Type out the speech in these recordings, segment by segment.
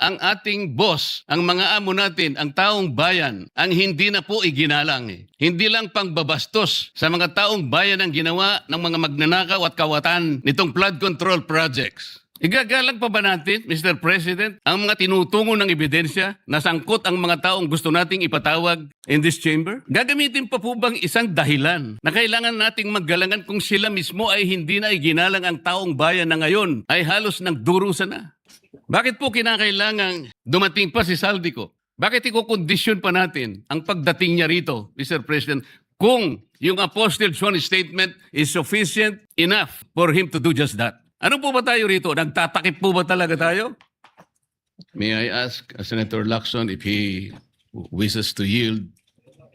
ang ating boss, ang mga amo natin, ang taong bayan, ang hindi na po iginalang. Hindi lang pangbabastos sa mga taong bayan ang ginawa ng mga magnanakaw at kawatan nitong flood control projects. Igagalang pa ba natin, Mr. President, ang mga tinutungo ng ebidensya na sangkot ang mga taong gusto nating ipatawag in this chamber? Gagamitin pa po bang isang dahilan na kailangan nating maggalangan kung sila mismo ay hindi na iginalang ang taong bayan na ngayon ay halos nagdurusa na? Bakit po kinakailangang dumating pa si Saldico? Bakit ikukondisyon pa natin ang pagdating niya rito, Mr. President, kung yung Apostle John statement is sufficient enough for him to do just that? Ano po ba tayo rito? Nagtatakip po ba talaga tayo? May I ask Senator Lacson if he wishes to yield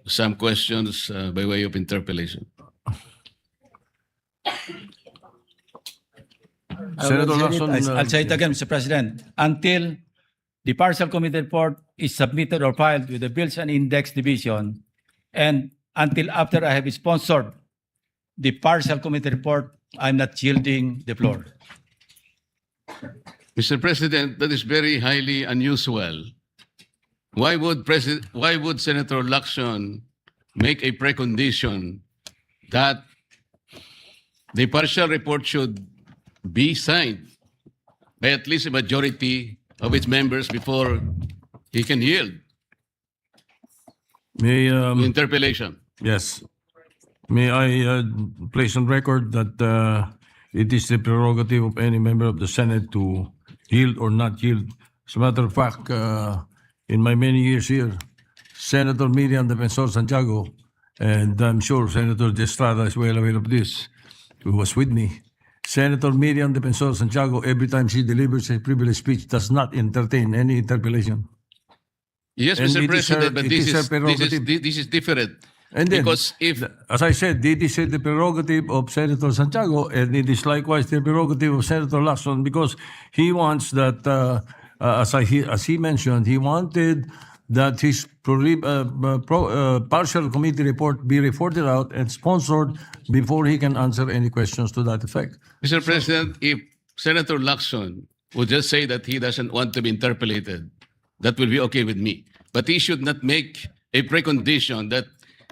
some questions by way of interpellation? Senator Lacson, I'll say it again, Mr. President. Until the partial committee report is submitted or filed with the Bills and Index Division, and until after I have sponsored the partial committee report, I'm not yielding the floor. Mr. President, that is very highly unusual. Why would Senator Lacson make a precondition that the partial report should be signed by at least a majority of its members before he can yield may the interpellation? yes, may I place on record that it is the prerogative of any member of the Senate to yield or not yield. As a matter of fact, in my many years here, Senator Miriam Defensor Santiago, and I'm sure Senator De Estrada is well aware of this, who was with me. Senator Miriam Defensor Santiago, every time she delivers a privileged speech, does not entertain any interpellation. Yes, And Mr. it is her- President, but it this is her is prerogative. this is different. And then, Because if as I said, it is the prerogative of Senator Santiago, and it is likewise the prerogative of Senator Lacson, because he wants that, as he mentioned, he wanted that his partial committee report be reported out and sponsored before he can answer any questions to that effect. Mr. President, if Senator Lacson would just say that he doesn't want to be interpellated, that will be okay with me. But he should not make a precondition that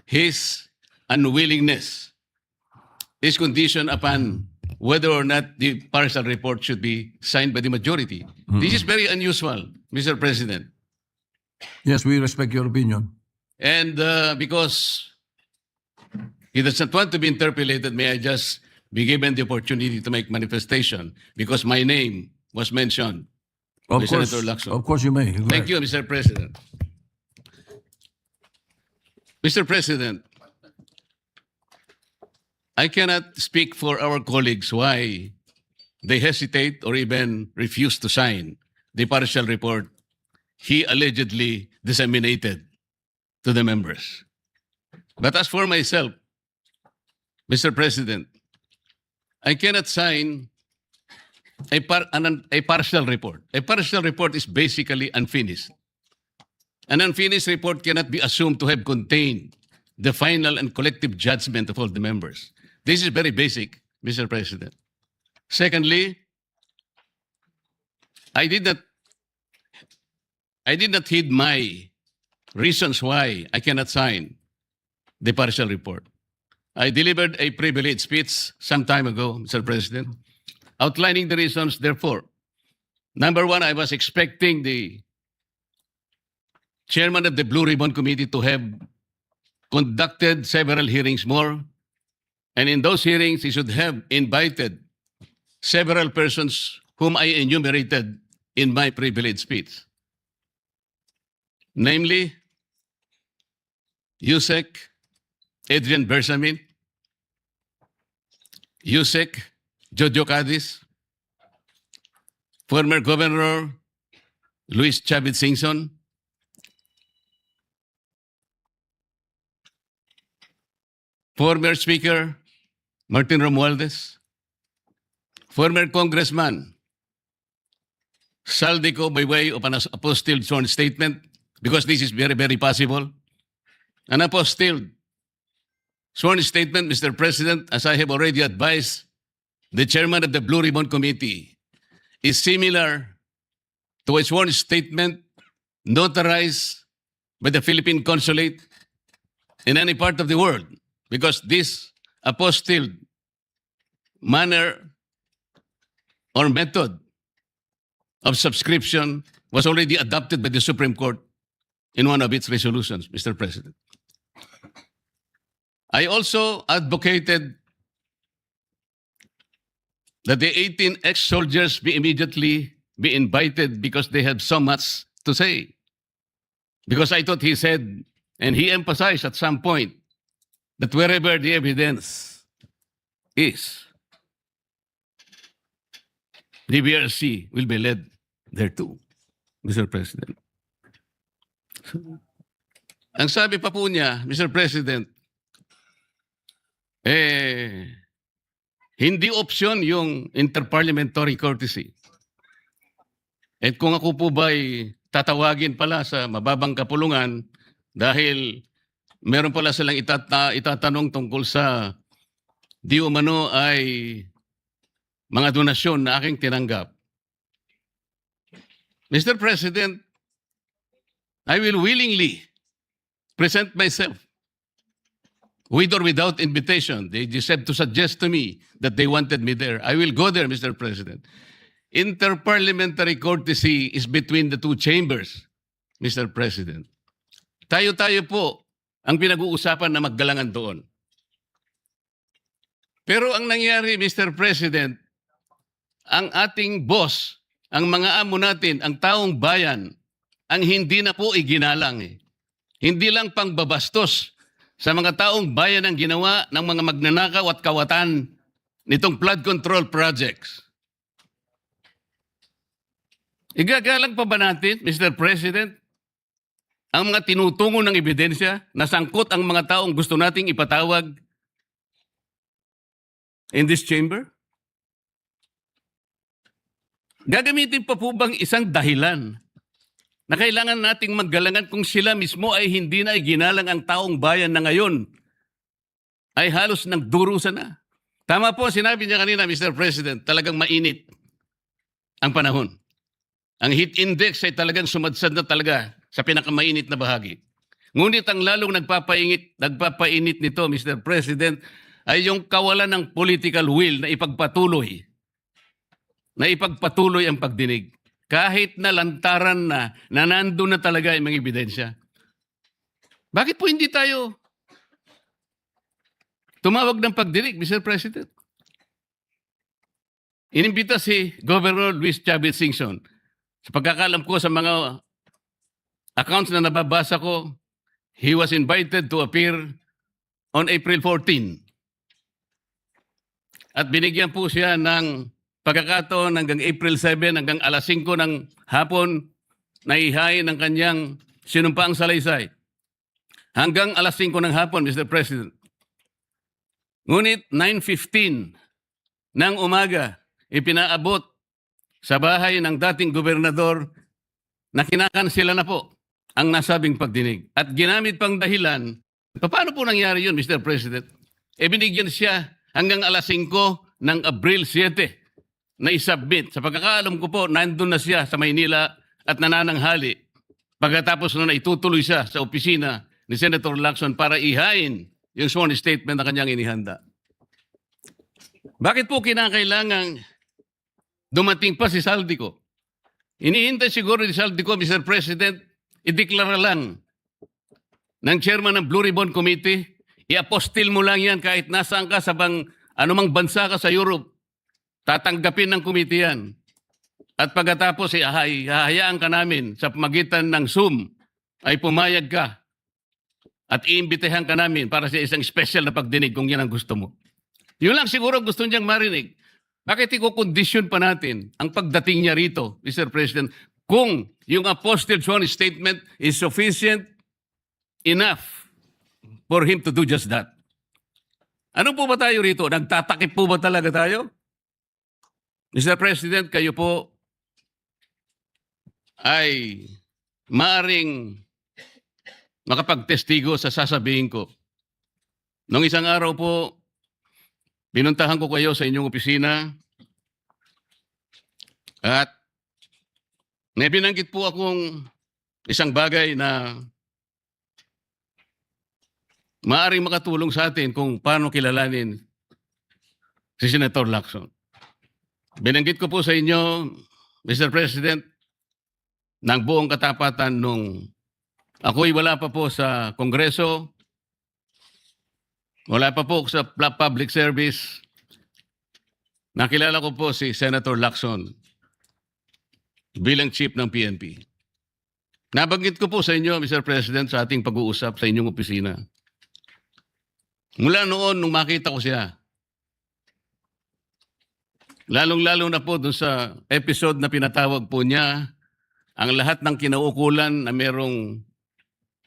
his unwillingness is conditioned upon whether or not the partial report should be signed by the majority. This is very unusual, Mr. President. Yes, we respect your opinion. And because he doesn't want to be interpellated, may I just be given the opportunity to make manifestation because my name was mentioned by Senator Lacson. Of course you may. Go Thank ahead. you, Mr. President. Mr. President, I cannot speak for our colleagues why they hesitate or even refuse to sign the partial report he allegedly disseminated to the members. But as for myself, Mr. President, I cannot sign a partial report. A partial report is basically unfinished. An unfinished report cannot be assumed to have contained the final and collective judgment of all the members. This is very basic, Mr. President. Secondly, I did not heed my reasons why I cannot sign the partial report. I delivered a privileged speech some time ago, Mr. President, outlining the reasons, therefore. Number one, I was expecting the chairman of the Blue Ribbon Committee to have conducted several hearings more. And in those hearings, he should have invited several persons whom I enumerated in my privileged speech. Namely, Yusek Adrian Bersamin, Yusek Jojo Cadiz, former Governor Luis Chavez Singson, former Speaker Martin Romualdez, former Congressman Saldico by way of an apostilled sworn statement, because this is very, very possible. An apostilled sworn statement, Mr. President, as I have already advised the chairman of the Blue Ribbon Committee, is similar to a sworn statement notarized by the Philippine Consulate in any part of the world, because this apostilled manner or method of subscription was already adopted by the Supreme Court in one of its resolutions, Mr. President. I also advocated that the 18 ex-soldiers be immediately be invited because they had so much to say. Because I thought he said, and he emphasized at some point, that wherever the evidence is, the BRC will be led thereto, Mr. President. Ang sabi pa po niya, Mr. President, hindi option yung interparliamentary courtesy. At kung ako po ba'y tatawagin pala sa mababang kapulungan dahil meron pala silang itatanong tungkol sa di umano ay mga donasyon na aking tinanggap. Mr. President, I will willingly present myself with or without invitation. They just had to suggest to me that they wanted me there. I will go there, Mr. President. Interparliamentary courtesy is between the two chambers, Mr. President. Tayo-tayo po ang pinag-uusapan na maggalangan doon. Pero ang nangyari, Mr. President, ang ating boss, ang mga amo natin, ang taong bayan, ang hindi na po iginalang. Hindi lang pangbabastos sa mga taong bayan ang ginawa ng mga magnanakaw at kawatan nitong flood control projects. Igagalang pa ba natin, Mr. President, ang mga tinutungo ng ebidensya na sangkot ang mga taong gusto nating ipatawag in this chamber? Gagamitin pa po bang isang dahilan na kailangan nating maggalangan kung sila mismo ay hindi na iginalang ang taong bayan na ngayon ay halos nagdurusa na? Tama po, sinabi niya kanina, Mr. President, talagang mainit ang panahon. Ang heat index ay talagang sumadsad na talaga sa pinakamainit na bahagi. Ngunit ang lalong nagpapainit nito, Mr. President, ay yung kawalan ng political will na ipagpatuloy ang pagdinig. Kahit na lantaran na nandun na talaga yung mga ebidensya. Bakit po hindi tayo tumawag ng pagdinig, Mr. President? Inimbita si Governor Luis Chavez Singson. Sa pagkakalam ko sa mga accounts na nababasa ko, he was invited to appear on April 14. At binigyan po siya ng pagkakataon hanggang April 7, hanggang alas 5 ng hapon, na ihain ng kanyang sinumpaang salaysay. Hanggang alas 5 ng hapon, Mr. President. Ngunit 9:15 ng umaga, ipinaabot sa bahay ng dating gobernador na kinakansela na po ang nasabing pagdinig. At ginamit pang dahilan, paano po nangyari yun, Mr. President? Binigyan siya hanggang alas 5 ng Abril 7 na isubmit. Sa pagkakaalam ko po, nandun na siya sa Maynila at nanananghali. Pagkatapos na itutuloy siya sa opisina ni Senator Lacson para ihain yung sworn statement na kanyang inihanda. Bakit po kinakailangang dumating pa si Saldico? Inihintay siguro ni Saldico, Mr. President, ideklara lang ng chairman ng Blue Ribbon Committee, i-apostil mo lang yan kahit nasaan ka sa anumang bansa ka sa Europe. Tatanggapin ng committee yan. At pagkatapos, hahayaan ka namin sa pamagitan ng Zoom ay pumayag ka at iimbitahan ka namin para sa isang special na pagdinig kung yan ang gusto mo. Yun lang siguro gusto niyang marinig. Bakit i-condition pa natin ang pagdating niya rito, Mr. President, kung yung apostle sworn statement is sufficient enough for him to do just that? Ano po ba tayo rito? Nagtatakip po ba talaga tayo? Mr. President, kayo po ay maaring makapagtestigo sa sasabihin ko. Noong isang araw po, pinuntahan ko kayo sa inyong opisina at May binanggit po akong isang bagay na maaaring makatulong sa atin kung paano kilalanin si Senator Lacson. Binanggit ko po sa inyo, Mr. President, ng buong katapatan nung ako'y wala pa po sa Kongreso, wala pa po sa public service, nakilala ko po si Senator Lacson bilang chief ng PNP. Nabanggit ko po sa inyo, Mr. President, sa ating pag-uusap sa inyong opisina. Mula noon, nung makita ko siya, lalong-lalo na po dun sa episode na pinatawag po niya, ang lahat ng kinaukulan na merong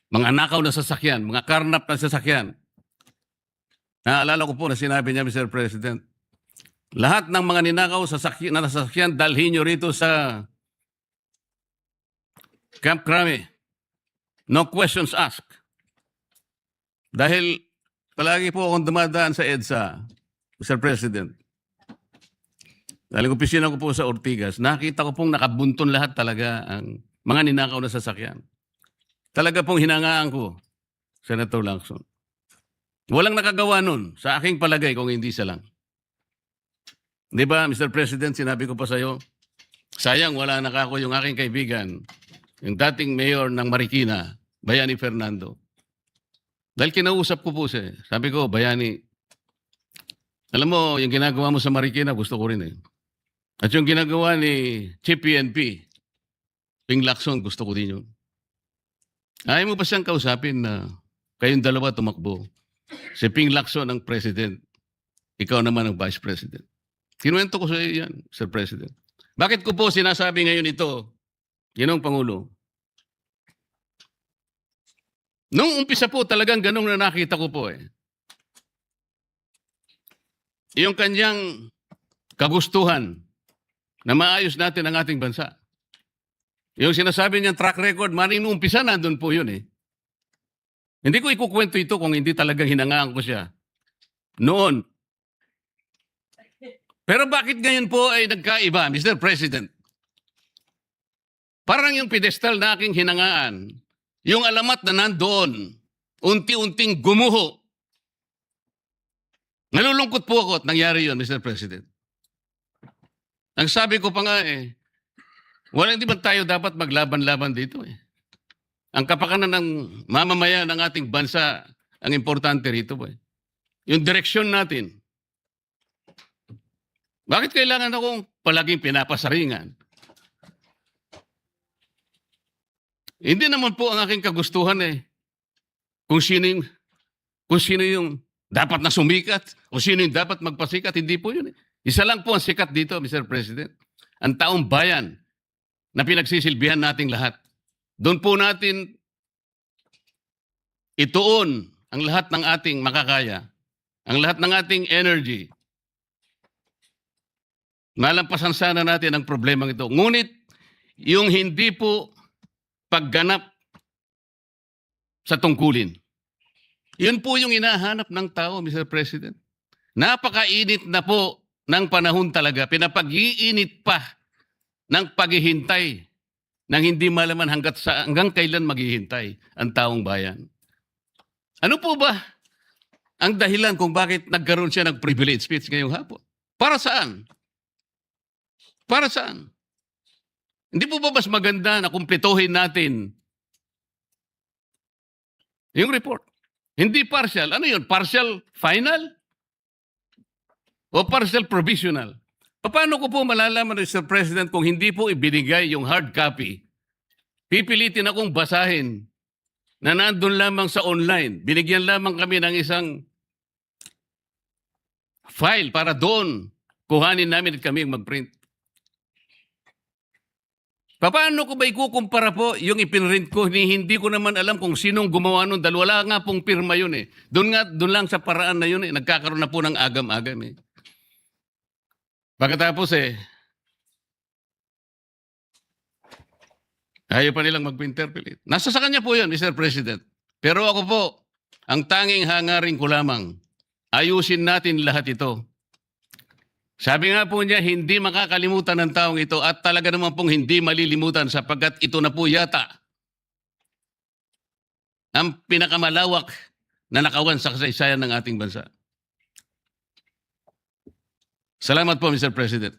mga nakaw na sasakyan, mga karnap na sasakyan. Naalala ko po na sinabi niya, Mr. President, lahat ng mga ninakaw na sasakyan, dalhin niyo rito sa Camp Crame. No questions asked. Dahil palagi po akong dumadaan sa EDSA, Mr. President. Dahil opisina ko po sa Ortigas, nakita ko pong nakabunton lahat talaga ang mga ninakaw na sasakyan. Talaga pong hinangaan ko, Senator Lacson. Walang nakagawa nun sa aking palagay kung hindi siya lang. Di ba, Mr. President, sinabi ko pa sa iyo, sayang wala nakako yung aking kaibigan, yung dating mayor ng Marikina, Bayani Fernando. Dahil kinausap ko po siya. Sabi ko, Bayani, alam mo, yung ginagawa mo sa Marikina, gusto ko rin eh. At yung ginagawa ni Chief PNP, Ping Lacson, gusto ko din yun. Ayaw mo pa siyang kausapin na kayong dalawa tumakbo. Si Ping Lacson ang president. Ikaw naman ang vice president. Kinuwento ko sa iyo yan, Sir President. Bakit ko po sinasabi ngayon ito, Ginong Pangulo? Nung umpisa po talagang ganun na nakita ko po eh. Yung kanyang kagustuhan na maayos natin ang ating bansa. Yung sinasabi niyang track record, maring nung umpisa nandun po yun eh. Hindi ko ikukwento ito kung hindi talagang hinangaan ko siya. Noon. Pero bakit ngayon po ay nagkaiba, Mr. President? Parang yung pedestal na aking hinangaan, yung alamat na nandoon, unti-unting gumuho. Nalulungkot po ako at nangyari yun, Mr. President. Ang sabi ko pa nga eh, hindi ba tayo dapat maglaban-laban dito eh. Ang kapakanan ng mamamayan ng ating bansa, ang importante rito po eh. Yung direksyon natin. Bakit kailangan akong palaging pinapasaringan? Hindi naman po ang aking kagustuhan eh. Kung sino yung dapat na sumikat, o sino yung dapat magpasikat, hindi po yun eh. Isa lang po ang sikat dito, Mr. President. Ang taong bayan na pinagsisilbihan nating lahat. Doon po natin ituon ang lahat ng ating makakaya, ang lahat ng ating energy. Malampasan sana natin ang problemang ito. Ngunit, yung hindi po pagganap sa tungkulin. Yun po yung hinahanap ng tao, Mr. President. Napakainit na po ng panahon talaga. Pinapag-iinit pa ng paghihintay nang hindi malaman hanggang kailan maghihintay ang taong bayan. Ano po ba ang dahilan kung bakit nagkaroon siya ng privilege speech ngayong hapon? Para saan? Para saan? Hindi po ba mas maganda na kumpletuhin natin yung report? Hindi partial. Ano yun? Partial final? O partial provisional? Paano ko po malalaman, Mr. President, kung hindi po ibinigay yung hard copy? Pipilitin akong basahin na nandun lamang sa online. Binigyan lamang kami ng isang file para doon kuhanin namin at kami mag-print. Paano ko ba ikukumpara po yung ipinrint ko? Hindi ko naman alam kung sinong gumawa nun dahil wala nga pong pirma yun eh. Doon lang sa paraan na yun eh. Nagkakaroon na po ng agam-agam eh. Pagkatapos eh, ayaw pa nilang mag-interpolate. Nasa sa kanya po yun, Mr. President. Pero ako po, ang tanging hangarin ko lamang, ayusin natin lahat ito. Sabi nga po niya, hindi makakalimutan ng taong ito at talaga naman pong hindi malilimutan sapagkat ito na po yata ang pinakamalawak na nakawan sa kasaysayan ng ating bansa. Salamat po, Mr. President.